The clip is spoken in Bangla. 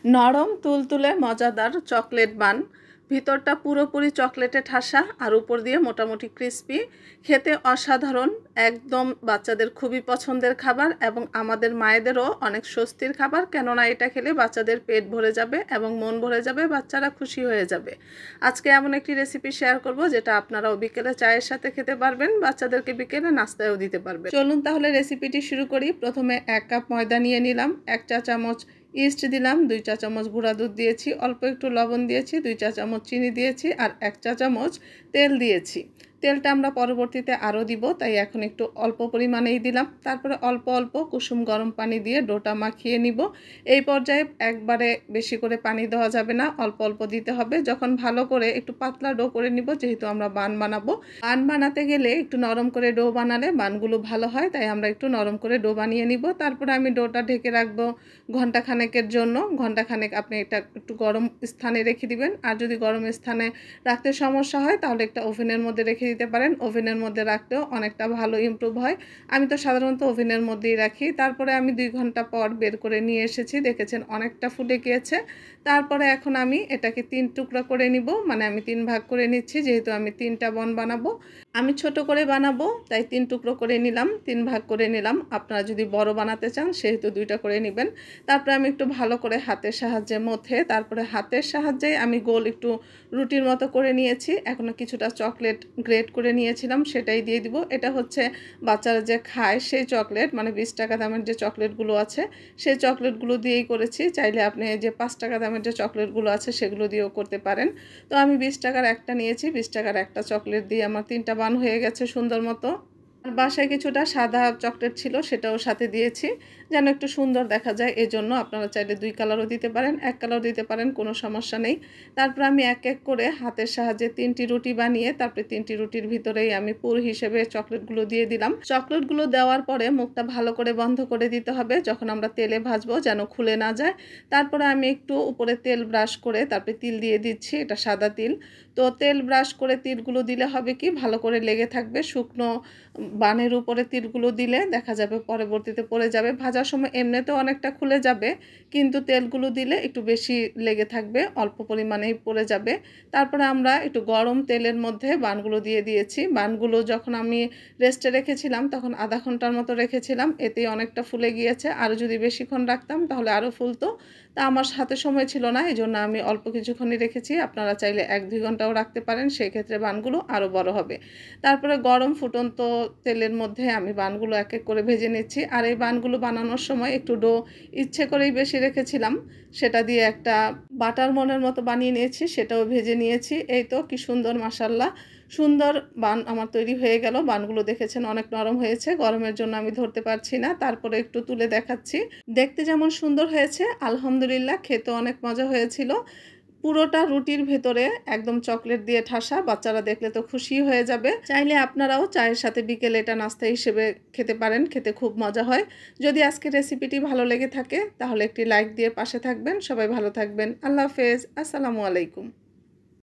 নরম তুলতুলে মজাদার চকলেট বান, ভিতরটা পুরোপুরি চকলেটে ঠাসা আর উপর দিয়ে মোটামুটি ক্রিস্পি, খেতে অসাধারণ। একদম বাচ্চাদের খুবই পছন্দের খাবার এবং আমাদের মায়েদেরও অনেক স্বস্তির খাবার, কেননা এটা খেলে বাচ্চাদের পেট ভরে যাবে এবং মন ভরে যাবে, বাচ্চারা খুশি হয়ে যাবে। আজকে এমন একটি রেসিপি শেয়ার করব যেটা আপনারাও বিকেলে চায়ের সাথে খেতে পারবেন, বাচ্চাদেরকে বিকেলে নাস্তায়ও দিতে পারবেন। চলুন তাহলে রেসিপিটি শুরু করি। প্রথমে 1 কাপ ময়দা নিয়ে নিলাম, 1 চা চামচ ইস্ট দিলাম, 2 চা চামচ গুঁড়া দুধ দিয়েছি, অল্প একটু লবণ দিয়েছি, 2 চা চামচ চিনি দিয়েছি আর 1 চা চামচ তেল দিয়েছি। তেলটা আমরা পরবর্তীতে আরও দিব, তাই এখন একটু অল্প পরিমাণেই দিলাম। তারপরে অল্প অল্প কুসুম গরম পানি দিয়ে ডোটা মাখিয়ে নিব। এই পর্যায়ে একবারে বেশি করে পানি দেওয়া যাবে না, অল্প অল্প দিতে হবে। যখন ভালো করে একটু পাতলা ডো করে নিব, যেহেতু আমরা বান বানাবো, বান বানাতে গেলে একটু নরম করে ডো বানালে বানগুলো ভালো হয়, তাই আমরা একটু নরম করে ডো বানিয়ে নিব। তারপরে আমি ডোটা ঢেকে রাখবো ঘন্টাখানেকের জন্য। ঘন্টাখানেক আপনি এটা একটু গরম স্থানে রেখে দিবেন, আর যদি গরম স্থানে রাখতে সমস্যা হয় তাহলে একটা ওভেনের মধ্যে রেখে দিতে পারেন। ওভেনের মধ্যে রাখলেও অনেকটা ভালো ইমপ্রুভ হয়। আমি তো সাধারণত ওভেনের মধ্যেই রাখি। তারপরে আমি 2 ঘন্টা পর বের করে নিয়ে এসেছি, দেখেছেন অনেকটা ফুলে গিয়েছে। তারপরে এখন আমি এটাকে 3 টুকরা করে নিব, মানে আমি 3 ভাগ করে নিচ্ছি, যেহেতু আমি 3টা বন বানাবো। আমি ছোট করে বানাবো তাই 3 টুকরো করে নিলাম, 3 ভাগ করে নিলাম। আপনারা যদি বড় বানাতে চান সেহেতু 2টা করে নেবেন। তারপরে আমি একটু ভালো করে হাতের সাহায্যে মথে, তারপরে হাতের সাহায্যে আমি গোল একটু রুটির মতো করে নিয়েছি। এখনও কিছুটা চকলেট গ্রেট করে নিয়েছিলাম, সেটাই দিয়ে দিব। এটা হচ্ছে বাচ্চারা যে খায় সেই চকলেট, মানে 20 টাকা দামের যে চকলেটগুলো আছে সেই চকলেটগুলো দিয়েই করেছি। চাইলে আপনি যে 5 টাকা দামের যে চকলেটগুলো আছে সেগুলো দিয়েও করতে পারেন। তো আমি 20 টাকার একটা নিয়েছি, 20 টাকার একটা চকলেট দিয়ে আমার 3টা বান হয়ে গেছে সুন্দর মতো। আর বাসায় কিছুটা সাদা চকলেট ছিল, সেটাও সাথে দিয়েছি যেন একটু সুন্দর দেখা যায়। এজন্য আপনারা চাইলে 2 কালারও দিতে পারেন, 1 কালারও দিতে পারেন, কোনো সমস্যা নেই। তারপর আমি এক এক করে হাতের সাহায্যে 3টি রুটি বানিয়ে তারপরে 3টি রুটির ভিতরেই আমি পুর হিসেবে চকলেটগুলো দিয়ে দিলাম। চকলেটগুলো দেওয়ার পরে মুখটা ভালো করে বন্ধ করে দিতে হবে যখন আমরা তেলে ভাজবো, যেন খুলে না যায়। তারপরে আমি একটু উপরে তেল ব্রাশ করে তারপরে তিল দিয়ে দিচ্ছি, এটা সাদা তিল। তো তেল ব্রাশ করে তিলগুলো দিলে হবে কি, ভালো করে লেগে থাকবে। শুকনো বানের উপরে তিলগুলো দিলে দেখা যাবে পরবর্তীতে পড়ে যাবে। ভাজার সময় এমনিতেও অনেকটা খুলে যাবে, কিন্তু তেলগুলো দিলে একটু বেশি লেগে থাকবে, অল্প পরিমাণেই পড়ে যাবে। তারপরে আমরা একটু গরম তেলের মধ্যে বানগুলো দিয়ে দিয়েছি। বানগুলো যখন আমি রেস্টে রেখেছিলাম তখন আধা ঘন্টার মতো রেখেছিলাম, এতেই অনেকটা ফুলে গিয়েছে। আরও যদি বেশিক্ষণ রাখতাম তাহলে আরও ফুলতো। তা আমার হাতে সময় ছিল না, এই জন্য আমি অল্প কিছুক্ষণই রেখেছি। আপনারা চাইলে 1-2 ঘন্টাও রাখতে পারেন, সেই ক্ষেত্রে বানগুলো আরও বড় হবে। তারপরে গরম ফুটন্ত তেলের মধ্যে আমি বানগুলো এক এক করে ভেজে নিচ্ছি। আর এই বানগুলো বানানোর সময় একটু ডো ইচ্ছে করেই বেশি রেখেছিলাম, সেটা দিয়ে একটা বাটার মনের মতো বানিয়ে নিয়েছি, সেটাও ভেজে নিয়েছি। এই তো কি সুন্দর, মাশাআল্লাহ সুন্দর বান আমার তৈরি হয়ে গেল। বানগুলো দেখেছেন অনেক নরম হয়েছে, গরমের জন্য আমি ধরতে পারছি না। তারপরে একটু তুলে দেখাচ্ছি, দেখতে যেমন সুন্দর হয়েছে আলহামদুলিল্লাহ খেতে অনেক মজা হয়েছিল। পুরোটা রুটির ভেতরে একদম চকলেট দিয়ে ঠাসা, বাচ্চারা দেখলে তো খুশি হয়ে যাবে। চাইলে আপনারাও চায়ের সাথে বিকেলে এটা নাস্তা হিসেবে খেতে পারেন, খেতে খুব মজা হয়। যদি আজকের রেসিপিটি ভালো লেগে থাকে তাহলে একটি লাইক দিয়ে পাশে থাকবেন। সবাই ভালো থাকবেন। আল্লাহ হাফেজ, আসসালামু আলাইকুম।